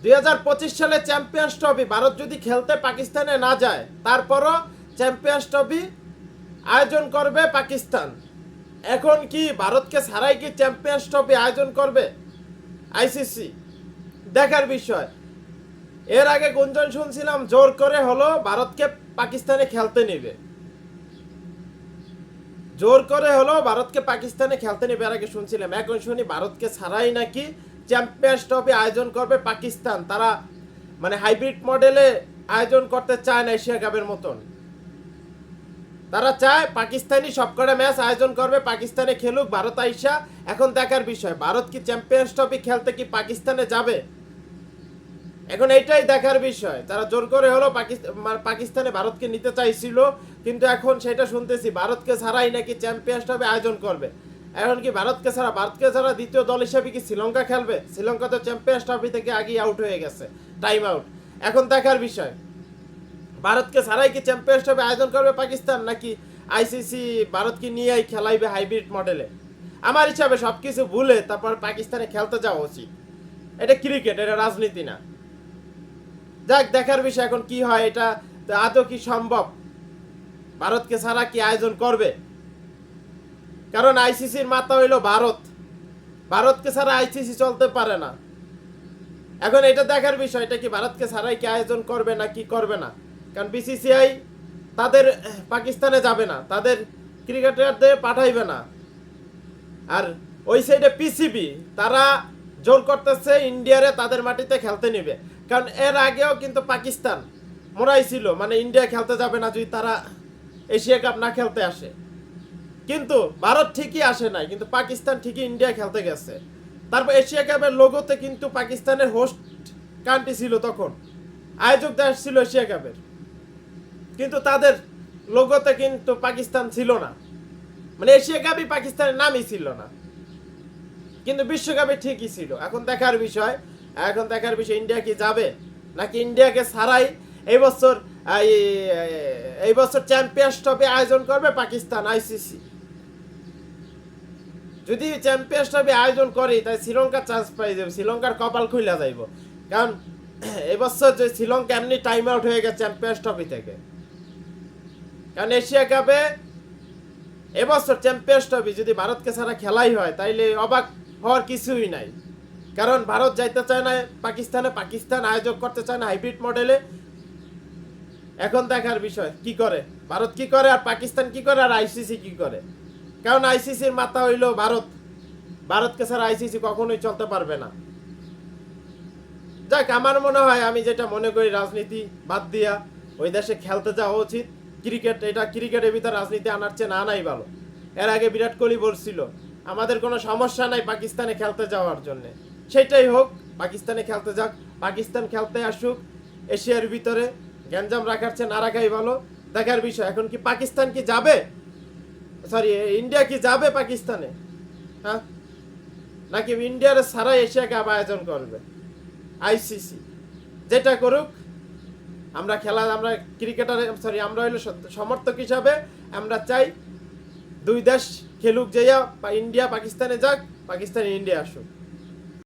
2025 সালে champions trophy Bharat যদি খেলতে পাকিস্তানে না যায়, তারপরও চ্যাম্পিয়ন্স ট্রফি আয়োজন করবে পাকিস্তান। এখন কি ভারতকে ছাড়াই কি চ্যাম্পিয়ন্স ট্রফি আয়োজন করবে আইসিসি? দেখার বিষয়। এর আগে গুঞ্জন শুনছিলাম জোর করে হলো ভারতকে পাকিস্তানে খেলতে নেবে, জোর করে হলো ভারতকে পাকিস্তানে খেলতে নেবে, এর আগে শুনছিলাম। এখন শুনি ভারতকে ছাড়াই নাকি চ্যাম্পিয়ন্স ট্রফি আয়োজন করবে পাকিস্তান। তারা মানে হাইব্রিড মডেলে আয়োজন করতে চায় না এশিয়া কাপের মতন। তারা চায় পাকিস্তানি সবকটা ম্যাচ আয়োজন করবে, পাকিস্তানে খেলুক, ভারত আইসা। এখন দেখার বিষয় ভারত কি চ্যাম্পিয়ন্স ট্রফি খেলতে কি পাকিস্তানে যাবে, এখন এইটাই দেখার বিষয়। তারা জোর করে হলো পাকিস্তানে ভারতকে নিতে চাইছিল, কিন্তু এখন সেটা শুনতেছি ভারতকে ছাড়াই নাকি চ্যাম্পিয়ন্স ট্রফি আয়োজন করবে। এখন কি ভারতকে ছাড়া দ্বিতীয় দল হিসেবে কি শ্রীলঙ্কা খেলবে? শ্রীলঙ্কা তো চ্যাম্পিয়ন্স ট্রফি থেকে আগেই আউট হয়ে গেছে, টাইম আউট। এখন দেখার বিষয় ভারতকে ছাড়াই কি চ্যাম্পিয়ন্স ট্রফি আয়োজন করবে পাকিস্তান, নাকি আইসিসি ভারতকে নিয়েই খেলাইবে হাইব্রিড মডেলে। আমার হিসাবে সবকিছু ভুলে তারপর পাকিস্তানে খেলতে যাওয়া উচিত। এটা ক্রিকেট, এটা রাজনীতি না। যাক, দেখার বিষয় এখন কি হয়। এটা আদৌ কি সম্ভব ভারতকে ছাড়া কি আয়োজন করবে? কারণ আইসিসির মাথা হইল ভারত, ভারতকে ছাড়া আইসিসি চলতে পারে না। এখন এটা দেখার বিষয় এটা কি ভারতকে ছাড়াই কি আয়োজন করবে না কি করবে না। কারণ বিসিসিআই তাদের পাকিস্তানে যাবে না, তাদের ক্রিকেটারদের পাঠাইবে না। আর ওই সাইডে পিসিবি তারা জোর করতেছে ইন্ডিয়ারে তাদের মাটিতে খেলতে নেবে। কারণ এর আগেও কিন্তু পাকিস্তান মোরাই ছিল, মানে ইন্ডিয়া খেলতে যাবে না যদি তারা এশিয়া কাপ না খেলতে আসে। কিন্তু ভারত ঠিকই আসে নাই, কিন্তু পাকিস্তান ঠিকই ইন্ডিয়া খেলতে গেছে। তারপর এশিয়া কাপের লোগোতে কিন্তু পাকিস্তানের হোস্ট কান্ট্রি ছিল, তখন আয়োজক দেশ ছিল এশিয়া কাপের, কিন্তু তাদের লোগোতে কিন্তু পাকিস্তান ছিল না। মানে এশিয়া কাপই পাকিস্তানের নামই ছিল না, কিন্তু বিশ্বকাপে ঠিকই ছিল। এখন দেখার বিষয় ইন্ডিয়া কি যাবে, নাকি ইন্ডিয়াকে ছাড়াই এই বছর চ্যাম্পিয়ন্স ট্রফি আয়োজন করবে পাকিস্তান আইসিসি। যদি চ্যাম্পিয়ন্স ট্রফি আয়োজন করি তাই শ্রীলঙ্কা চান্স পাই যাবে, শ্রীলঙ্কার কপাল খুলে যাইব। কারণ এই বছর যে শ্রীলঙ্কা এমনি টাইম আউট হয়ে গেছে চ্যাম্পিয়ন্স ট্রফি থেকে। কারণ এশিয়া কাপে এবছর চ্যাম্পিয়ন্স ট্রফি যদি ভারতকে ছাড়া খেলাই হয় তাইলে অবাক হওয়ার কিছুই নাই। কারণ ভারত যাইতে চায় না পাকিস্তানে, পাকিস্তান আয়োজক করতে চায় না হাইব্রিড মডেলে। এখন দেখার বিষয় কি করে ভারত, কি করে আর পাকিস্তান কি করে আর আইসিসি কি করে। কারণ আইসিসির মাথা হইল ভারত, ভারতকে ছাড়া আইসিসি কখনোই চলতে পারবে না। যাক, আমার মনে হয়, আমি যেটা মনে করি, রাজনীতি বাদ দিয়া ওই দেশে খেলতে যাওয়া উচিত। ক্রিকেট, এটা ক্রিকেটের ভিতর রাজনীতি আনার চেয়ে না নাই ভালো। এর আগে বিরাট কোহলি বলছিল আমাদের কোনো সমস্যা নাই পাকিস্তানে খেলতে যাওয়ার জন্যে, সেটাই হোক, পাকিস্তানে খেলতে যাক, পাকিস্তান খেলতে আসুক। এশিয়ার ভিতরে গ্যাঞ্জাম রাখার চেয়ে না রাখাই ভালো। দেখার বিষয় এখন কি পাকিস্তান কি যাবে, ইন্ডিয়া কি যাবে পাকিস্তানে, হ্যাঁ, নাকি ইন্ডিয়ার সারা এশিয়া কাপ আয়োজন করবে আইসিসি। যেটা করুক, আমরা ক্রিকেটার আমরা হইলো সমর্থক হিসাবে আমরা চাই দুই দেশ খেলুক, যাইয়া ইন্ডিয়া পাকিস্তানে যাক, পাকিস্তানে ইন্ডিয়া আসুক।